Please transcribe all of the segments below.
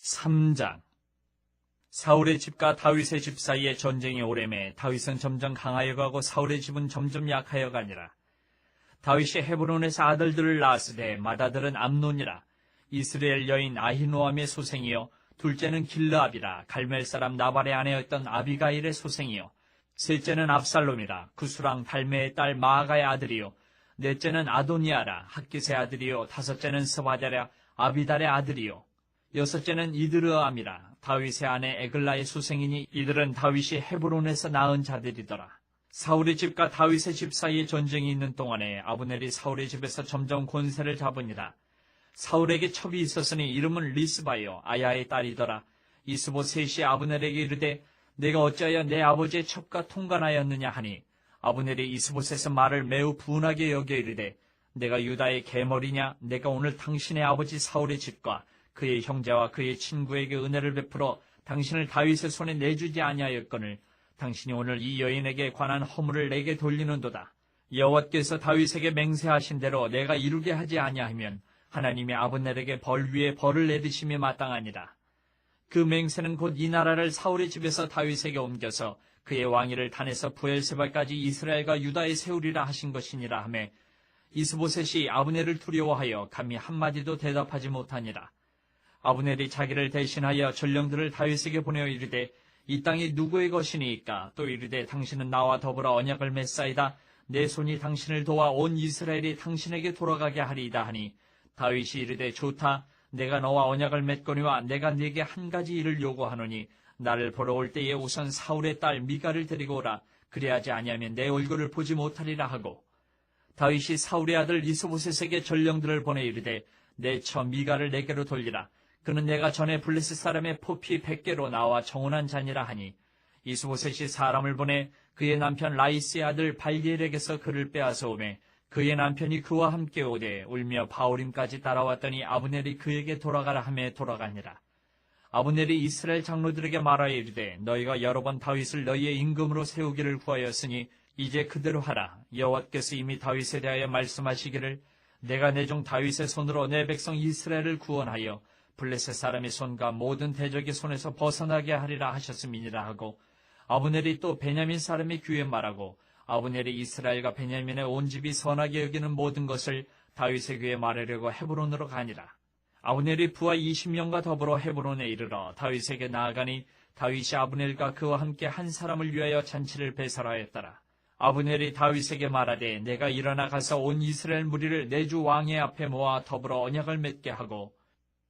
3장. 사울의 집과 다윗의 집 사이에 전쟁이 오래매 다윗은 점점 강하여 가고 사울의 집은 점점 약하여 가니라. 다윗이 헤브론에서 아들들을 낳았으되 맏아들은 암논이라. 이스라엘 여인 아히노암의 소생이요 둘째는 길르압이라. 갈멜 사람 나발의 아내였던 아비가일의 소생이요 셋째는 압살롬이라. 구스랑 달메의 딸 마아가의 아들이요 넷째는 아도니아라. 학깃의 아들이요 다섯째는 스바랴 아비달의 아들이요 여섯째는 이드르암이라. 다윗의 아내 에글라의 소생이니 이들은 다윗이 헤브론에서 낳은 자들이더라. 사울의 집과 다윗의 집 사이에 전쟁이 있는 동안에 아브넬이 사울의 집에서 점점 권세를 잡으니라. 사울에게 첩이 있었으니 이름은 리스바요 아야의 딸이더라. 이스보셋이 아브넬에게 이르되 내가 어찌하여 내 아버지의 첩과 통관하였느냐 하니 아브넬이 이스보셋의 말을 매우 분하게 여겨 이르되 내가 유다의 계머리냐. 내가 오늘 당신의 아버지 사울의 집과 그의 형제와 그의 친구에게 은혜를 베풀어 당신을 다윗의 손에 내주지 아니하였거늘 당신이 오늘 이 여인에게 관한 허물을 내게 돌리는도다. 여호와께서 다윗에게 맹세하신 대로 내가 이루게 하지 아니하면 하나님이 아브넬에게 벌 위에 벌을 내리심이 마땅하니라. 그 맹세는 곧 이 나라를 사울의 집에서 다윗에게 옮겨서 그의 왕위를 단에서 부엘세바까지 이스라엘과 유다에 세우리라 하신 것이니라 하매 이스보셋이 아브넬을 두려워하여 감히 한마디도 대답하지 못하니라. 아브넬이 자기를 대신하여 전령들을 다윗에게 보내어 이르되 이 땅이 누구의 것이니이까. 또 이르되 당신은 나와 더불어 언약을 맺사이다. 내 손이 당신을 도와 온 이스라엘이 당신에게 돌아가게 하리이다 하니 다윗이 이르되 좋다. 내가 너와 언약을 맺거니와 내가 네게 한 가지 일을 요구하노니 나를 보러 올 때에 우선 사울의 딸 미가를 데리고 오라. 그리하지 아니하면 내 얼굴을 보지 못하리라 하고 다윗이 사울의 아들 이스보셋에게 전령들을 보내 이르되 내 처 미가를 내게로 돌리라. 그는 내가 전에 블레셋 사람의 포피 100개로 나와 정혼한 자니라 하니 이스보셋이 사람을 보내 그의 남편 라이스의 아들 발디엘에게서 그를 빼앗아 오매 그의 남편이 그와 함께 오되 울며 바오림까지 따라왔더니 아브넬이 그에게 돌아가라 하매 돌아가니라. 아브넬이 이스라엘 장로들에게 말하여 이르되 너희가 여러 번 다윗을 너희의 임금으로 세우기를 구하였으니 이제 그대로 하라. 여호와께서 이미 다윗에 대하여 말씀하시기를 내가 내 종 다윗의 손으로 내 백성 이스라엘을 구원하여 블레셋 사람의 손과 모든 대적의 손에서 벗어나게 하리라 하셨음이니라 하고 아브넬이 또 베냐민 사람의 귀에 말하고 아브넬이 이스라엘과 베냐민의 온 집이 선하게 여기는 모든 것을 다윗의 귀에 말하려고 헤브론으로 가니라. 아브넬이 부하 20명과 더불어 헤브론에 이르러 다윗에게 나아가니 다윗이 아브넬과 그와 함께 한 사람을 위하여 잔치를 배설하였더라. 아브넬이 다윗에게 말하되 내가 일어나 가서 온 이스라엘 무리를 내 주 왕의 앞에 모아 더불어 언약을 맺게 하고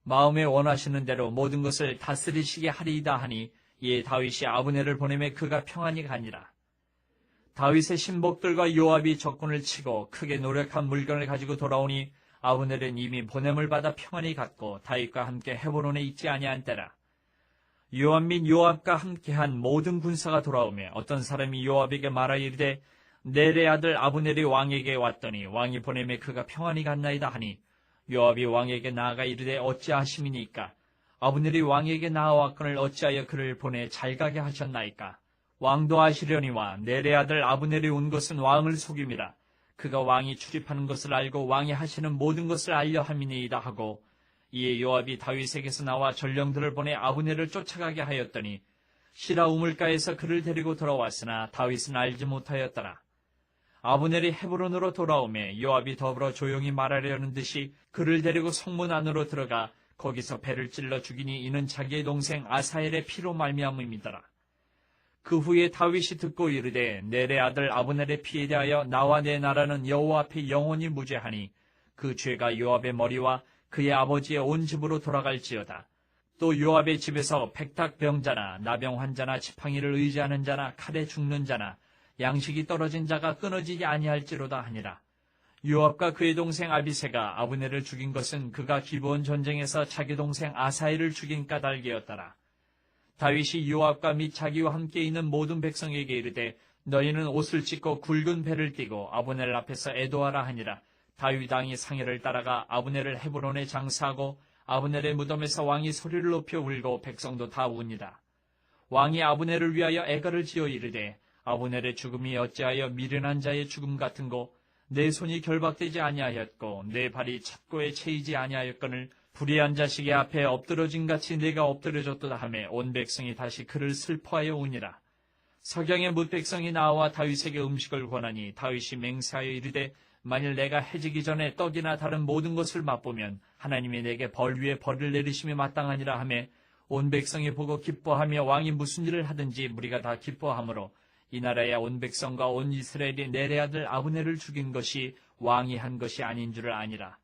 마음에 원하시는 대로 모든 것을 다스리시게 하리이다 하니 이에 다윗이 아브넬을 보내매 그가 평안히 가니라. 다윗의 신복들과 요압이 적군을 치고 크게 노력한 물건을 가지고 돌아오니 아브넬은 이미 보냄을 받아 평안히 갔고 다윗과 함께 헤브론에 있지 아니한 때라. 요압 및 요압과 함께한 모든 군사가 돌아오며 어떤 사람이 요압에게 말하여 이르되 넬의 아들 아브넬이 왕에게 왔더니 왕이 보내매 그가 평안히 갔나이다 하니 요압이 왕에게 나아가 이르되 어찌하심이니까. 아브넬이 왕에게 나아왔거늘 어찌하여 그를 보내 잘가게 하셨나이까. 왕도 아시려니와 넬의 아들 아브넬이 온 것은 왕을 속임이라. 그가 왕이 출입하는 것을 알고 왕이 하시는 모든 것을 알려 함이니이다 하고 이에 요압이 다윗에게서 나와 전령들을 보내 아브넬을 쫓아가게 하였더니 시라 우물가에서 그를 데리고 돌아왔으나 다윗은 알지 못하였더라. 아브넬이 헤브론으로 돌아오매 요압이 더불어 조용히 말하려는 듯이 그를 데리고 성문 안으로 들어가 거기서 배를 찔러 죽이니 이는 자기의 동생 아사엘의 피로 말미암음이더라. 그 후에 다윗이 듣고 이르되 넬의 아들 아브넬의 피에 대하여 나와 내 나라는 여호와 앞에 영원히 무죄하니 그 죄가 요압의 머리와 그의 아버지의 온 집으로 돌아갈지어다. 또 요압의 집에서 백탁병자나 나병 환자나 지팡이를 의지하는 자나 칼에 죽는 자나 양식이 떨어진 자가 끊어지지 아니할지로다 하니라. 요압과 그의 동생 아비새가 아브넬을 죽인 것은 그가 기브온 전쟁에서 자기 동생 아사엘을 죽인 까닭이었더라. 다윗이 요압과 및 자기와 함께 있는 모든 백성에게 이르되 너희는 옷을 찢고 굵은 배를 띠고 아브넬 앞에서 애도하라 하니라. 다윗 왕이 상해를 따라가 아브넬을 헤브론에 장사하고 아브넬의 무덤에서 왕이 소리를 높여 울고 백성도 다 우니라. 왕이 아브넬을 위하여 애가를 지어 이르되 아브넬의 죽음이 어찌하여 미련한 자의 죽음 같은고 내 손이 결박되지 아니하였고 내 발이 첩고에 채이지 아니하였거늘 불의한 자식의 앞에 엎드러진 같이 내가 엎드려졌도다 하며 온 백성이 다시 그를 슬퍼하여 우니라. 석양의 뭇 백성이 나와 다윗에게 음식을 권하니 다윗이 맹세하여 이르되 만일 내가 해지기 전에 떡이나 다른 모든 것을 맛보면 하나님이 내게 벌 위에 벌을 내리심이 마땅하니라 하며 온 백성이 보고 기뻐하며 왕이 무슨 일을 하든지 무리가 다 기뻐하므로 이 나라의 온 백성과 온 이스라엘이 넬의 아들 아브넬을 죽인 것이 왕이 한 것이 아닌 줄을 아니라.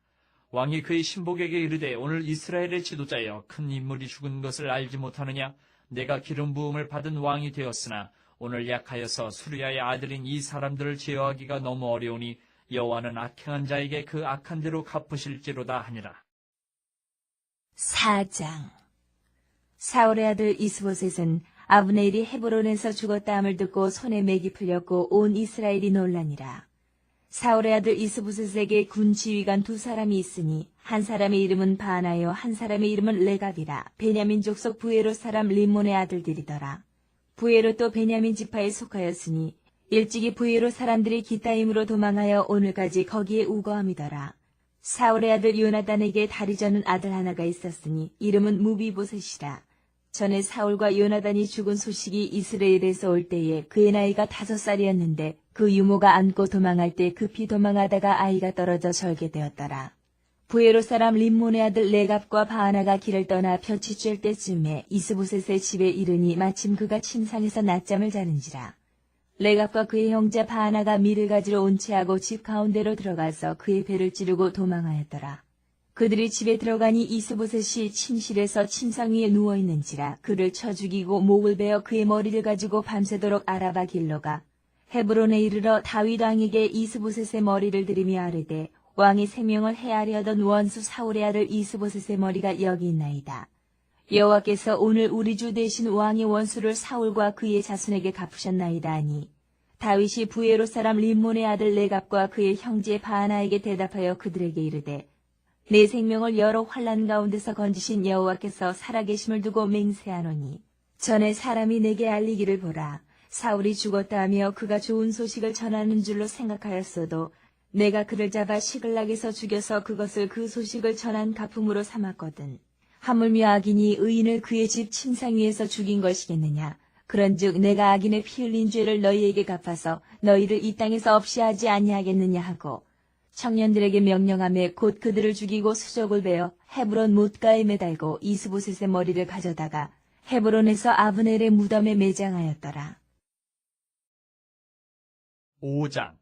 왕이 그의 신복에게 이르되 오늘 이스라엘의 지도자여 큰 인물이 죽은 것을 알지 못하느냐. 내가 기름 부음을 받은 왕이 되었으나 오늘 약하여서 수리아의 아들인 이 사람들을 제어하기가 너무 어려우니 여호와는 악행한 자에게 그 악한 대로 갚으실지로다 하니라. 4장. 사울의 아들 이스보셋은 아브넬이 헤브론에서 죽었다함을 듣고 손에 맥이 풀렸고 온 이스라엘이 놀라니라. 사울의 아들 이스보셋에게 군 지휘관 2사람이 있으니 한 사람의 이름은 바나요 한 사람의 이름은 레갑이라. 베냐민 족속 부에롯 사람 림몬의 아들들이더라. 부에롯도 베냐민 지파에 속하였으니 일찍이 부에롯 사람들이 기타임으로 도망하여 오늘까지 거기에 우거함이더라. 사울의 아들 요나단에게 다리 저는 아들 하나가 있었으니 이름은 무비보셋이라. 전에 사울과 요나단이 죽은 소식이 이스라엘에서 올 때에 그의 나이가 5살이었는데 그 유모가 안고 도망할 때 급히 도망하다가 아이가 떨어져 절개되었더라. 부에롯 사람 림몬의 아들 레갑과 바하나가 길을 떠나 볕이 쬐 때쯤에 이스보셋의 집에 이르니 마침 그가 침상에서 낮잠을 자는지라. 레갑과 그의 형제 바하나가 밀을 가지러 온 채하고 집 가운데로 들어가서 그의 배를 찌르고 도망하였더라. 그들이 집에 들어가니 이스보셋이 침실에서 침상 위에 누워있는지라. 그를 쳐 죽이고 목을 베어 그의 머리를 가지고 밤새도록 아라바 길로가 헤브론에 이르러 다윗 왕에게 이스보셋의 머리를 들이며 아뢰되 왕이 생명을 해하려 하던 원수 사울의 아들 이스보셋의 머리가 여기 있나이다. 여호와께서 오늘 우리 주 대신 왕의 원수를 사울과 그의 자손에게 갚으셨나이다 하니 다윗이 부에롯 사람 림몬의 아들 레갑과 그의 형제 바하나에게 대답하여 그들에게 이르되 내 생명을 여러 환난 가운데서 건지신 여호와께서 살아계심을 두고 맹세하노니 전에 사람이 내게 알리기를 보라. 사울이 죽었다 하며 그가 좋은 소식을 전하는 줄로 생각하였어도 내가 그를 잡아 시글락에서 죽여서 그것을 그 소식을 전한 가품으로 삼았거든. 하물며 악인이 의인을 그의 집 침상 위에서 죽인 것이겠느냐. 그런즉 내가 악인의 피 흘린 죄를 너희에게 갚아서 너희를 이 땅에서 없이 하지 아니하겠느냐 하고 청년들에게 명령하며 곧 그들을 죽이고 수족을 베어 헤브론 못가에 매달고 이스보셋의 머리를 가져다가 헤브론에서 아브넬의 무덤에 매장하였더라. 5장.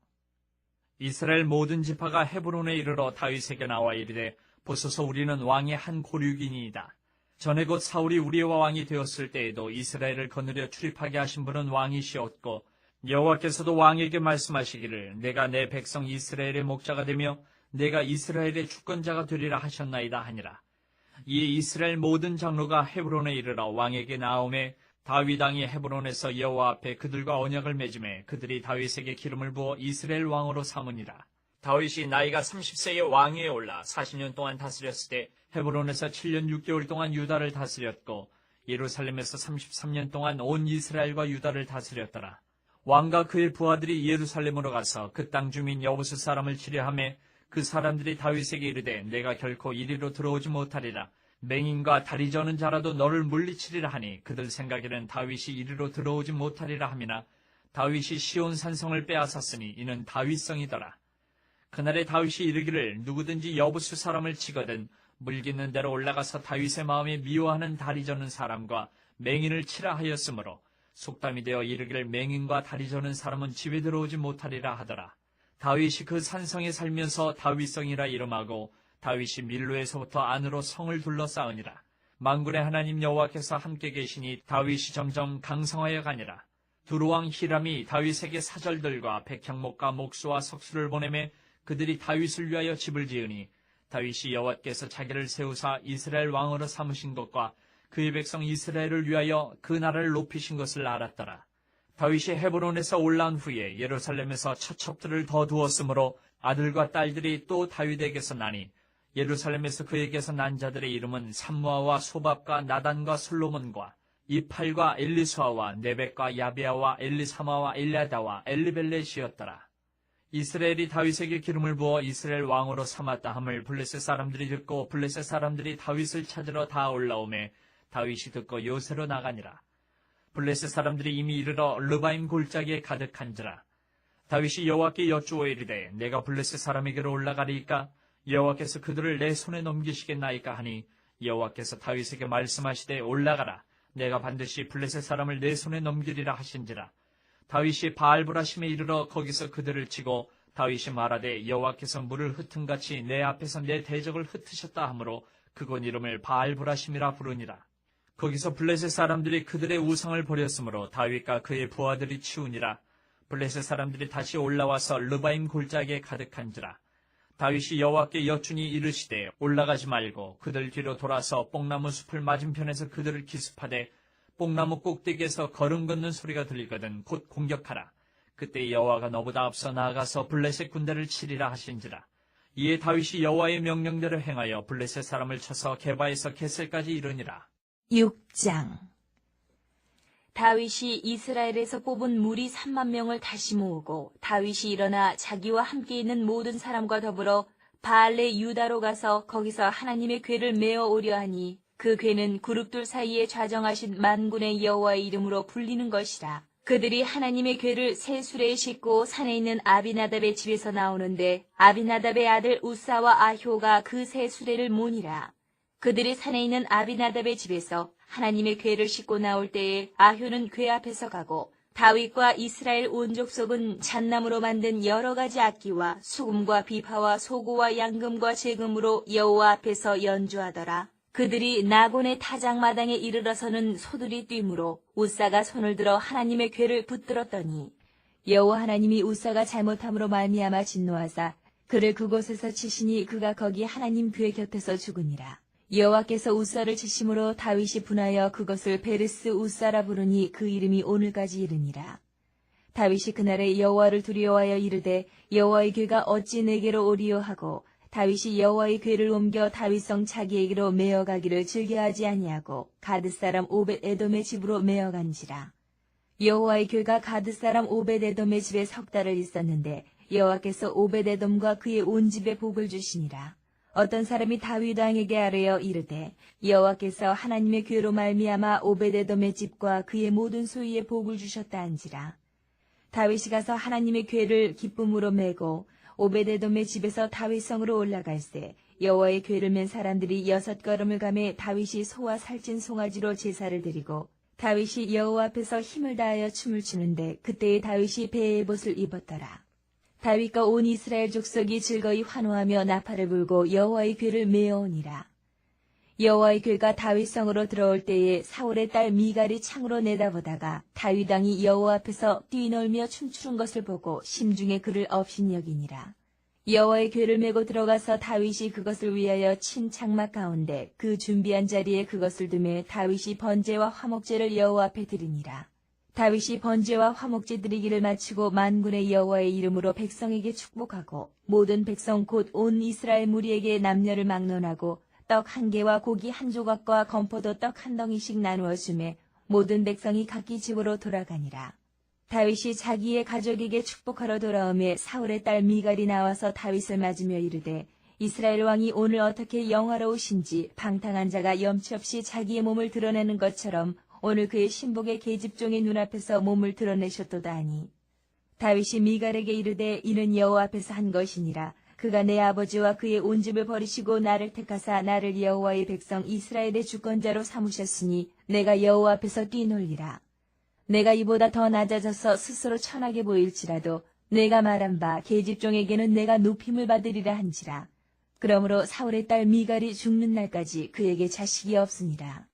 이스라엘 모든 지파가 헤브론에 이르러 다윗에게 나와 이르되 보소서 우리는 왕의 한 고륙이니이다. 전에 곧 사울이 우리와 왕이 되었을 때에도 이스라엘을 거느려 출입하게 하신 분은 왕이시었고 여호와께서도 왕에게 말씀하시기를 내가 내 백성 이스라엘의 목자가 되며 내가 이스라엘의 주권자가 되리라 하셨나이다 하니라. 이에 이스라엘 모든 장로가 헤브론에 이르러 왕에게 나오매 다윗 왕이 헤브론에서 여호와 앞에 그들과 언약을 맺음에 그들이 다윗에게 기름을 부어 이스라엘 왕으로 삼으니라. 다윗이 나이가 30세에 왕위에 올라 40년 동안 다스렸을 때 헤브론에서 7년 6개월 동안 유다를 다스렸고 예루살렘에서 33년 동안 온 이스라엘과 유다를 다스렸더라. 왕과 그의 부하들이 예루살렘으로 가서 그 땅 주민 여부수 사람을 치려하며 그 사람들이 다윗에게 이르되 내가 결코 이리로 들어오지 못하리라. 맹인과 다리 저는 자라도 너를 물리치리라 하니 그들 생각에는 다윗이 이리로 들어오지 못하리라 함이나 다윗이 시온 산성을 빼앗았으니 이는 다윗성이더라. 그날에 다윗이 이르기를 누구든지 여부수 사람을 치거든 물깃는 대로 올라가서 다윗의 마음에 미워하는 다리 저는 사람과 맹인을 치라 하였으므로 속담이 되어 이르기를 맹인과 다리 저는 사람은 집에 들어오지 못하리라 하더라. 다윗이 그 산성에 살면서 다윗성이라 이름하고 다윗이 밀로에서부터 안으로 성을 둘러싸으니라. 만군의 하나님 여호와께서 함께 계시니 다윗이 점점 강성하여 가니라. 두루왕 히람이 다윗에게 사절들과 백향목과 목수와 석수를 보내매 그들이 다윗을 위하여 집을 지으니 다윗이 여호와께서 자기를 세우사 이스라엘 왕으로 삼으신 것과 그의 백성 이스라엘을 위하여 그 나라를 높이신 것을 알았더라. 다윗이 헤브론에서 올라온 후에 예루살렘에서 처첩들을 더 두었으므로 아들과 딸들이 또 다윗에게서 나니 예루살렘에서 그에게서 난 자들의 이름은 삼무아와 소밥과 나단과 솔로몬과 이팔과 엘리수아와 네벡과 야베아와 엘리사마와 엘리아다와 엘리벨렛이었더라. 이스라엘이 다윗에게 기름을 부어 이스라엘 왕으로 삼았다 함을 블레셋 사람들이 듣고 블레셋 사람들이 다윗을 찾으러 다 올라오매 다윗이 듣고 요새로 나가니라. 블레셋 사람들이 이미 이르러 르바임 골짜기에 가득한지라. 다윗이 여호와께 여쭈어 이르되 내가 블레셋 사람에게로 올라가리이까 여호와께서 그들을 내 손에 넘기시겠나이까 하니 여호와께서 다윗에게 말씀하시되 올라가라. 내가 반드시 블레셋 사람을 내 손에 넘기리라 하신지라. 다윗이 바알브라심에 이르러 거기서 그들을 치고 다윗이 말하되 여호와께서 물을 흩은같이 내 앞에서 내 대적을 흩으셨다 하므로 그곳 이름을 바알브라심이라 부르니라. 거기서 블레셋 사람들이 그들의 우상을 버렸으므로 다윗과 그의 부하들이 치우니라. 블레셋 사람들이 다시 올라와서 르바임 골짜기에 가득한지라. 다윗이 여호와께 여쭈니 이르시되 올라가지 말고 그들 뒤로 돌아서 뽕나무 숲을 맞은편에서 그들을 기습하되 뽕나무 꼭대기에서 걸음 걷는 소리가 들리거든 곧 공격하라. 그때 여호와가 너보다 앞서 나아가서 블레셋 군대를 치리라 하신지라. 이에 다윗이 여호와의 명령대로 행하여 블레셋 사람을 쳐서 게바에서 게셀까지 이르니라. 6장. 다윗이 이스라엘에서 뽑은 무리 3만 명을 다시 모으고 다윗이 일어나 자기와 함께 있는 모든 사람과 더불어 바알레 유다로 가서 거기서 하나님의 궤를 메어 오려 하니 그 궤는 그룹들 사이에 좌정하신 만군의 여호와의 이름으로 불리는 것이라. 그들이 하나님의 궤를 새 수레에 싣고 산에 있는 아비나답의 집에서 나오는데 아비나답의 아들 우사와 아효가 그 새 수레를 모니라. 그들이 산에 있는 아비나답의 집에서 하나님의 궤를 싣고 나올 때에 아효는 궤 앞에서 가고 다윗과 이스라엘 온 족속은 잣나무로 만든 여러 가지 악기와 수금과 비파와 소고와 양금과 제금으로 여호와 앞에서 연주하더라. 그들이 나곤의 타작마당에 이르러서는 소들이 뛰므로 우사가 손을 들어 하나님의 궤를 붙들었더니 여호와 하나님이 우사가 잘못함으로 말미암아 진노하사 그를 그곳에서 치시니 그가 거기 하나님 궤 곁에서 죽으니라. 여호와께서 우사를 치심으로 다윗이 분하여 그것을 베르스 우사라 부르니 그 이름이 오늘까지 이르니라. 다윗이 그날에 여호와를 두려워하여 이르되 여호와의 궤가 어찌 내게로 오리요 하고 다윗이 여호와의 궤를 옮겨 다윗성 자기에게로 메어가기를 즐겨하지 아니하고 가드사람 오벳에돔의 집으로 메어간지라. 여호와의 궤가 가드사람 오벳에돔의 집에 석 달을 있었는데 여호와께서 오벳에돔과 그의 온 집에 복을 주시니라. 어떤 사람이 다윗 왕에게 아뢰어 이르되 여호와께서 하나님의 궤로 말미암아 오벳에돔의 집과 그의 모든 소유에 복을 주셨다 한지라. 다윗이 가서 하나님의 궤를 기쁨으로 메고 오벳에돔의 집에서 다윗성으로 올라갈새 여호와의 궤를 맨 사람들이 6걸음을 가매 다윗이 소와 살찐 송아지로 제사를 드리고 다윗이 여호와 앞에서 힘을 다하여 춤을 추는데 그때에 다윗이 배의 옷을 입었더라. 다윗과 온 이스라엘 족속이 즐거이 환호하며 나팔을 불고 여호와의 궤를 메어오니라. 여호와의 궤가 다윗성으로 들어올 때에 사울의 딸 미갈이 창으로 내다보다가 다윗 왕이 여호와 앞에서 뛰놀며 춤추는 것을 보고 심중에 그를 업신여기니라. 여호와의 궤를 메고 들어가서 다윗이 그것을 위하여 친 장막 가운데 그 준비한 자리에 그것을 두매 다윗이 번제와 화목제를 여호와 앞에 드리니라. 다윗이 번제와 화목제 드리기를 마치고 만군의 여호와의 이름으로 백성에게 축복하고 모든 백성 곧 온 이스라엘 무리에게 남녀를 막론하고 떡 1개와 고기 1조각과 건포도 떡 1덩이씩 나누어 주매 모든 백성이 각기 집으로 돌아가니라. 다윗이 자기의 가족에게 축복하러 돌아오매 사울의 딸 미갈이 나와서 다윗을 맞으며 이르되 이스라엘 왕이 오늘 어떻게 영화로우신지 방탕한 자가 염치 없이 자기의 몸을 드러내는 것처럼 오늘 그의 신복의 계집종의 눈앞에서 몸을 드러내셨도다 하니 다윗이 미갈에게 이르되 이는 여호와 앞에서 한 것이니라. 그가 내 아버지와 그의 온 집을 버리시고 나를 택하사 나를 여호와의 백성 이스라엘의 주권자로 삼으셨으니 내가 여호와 앞에서 뛰놀리라. 내가 이보다 더 낮아져서 스스로 천하게 보일지라도 내가 말한 바 계집종에게는 내가 높임을 받으리라 한지라. 그러므로 사울의 딸 미갈이 죽는 날까지 그에게 자식이 없으니라.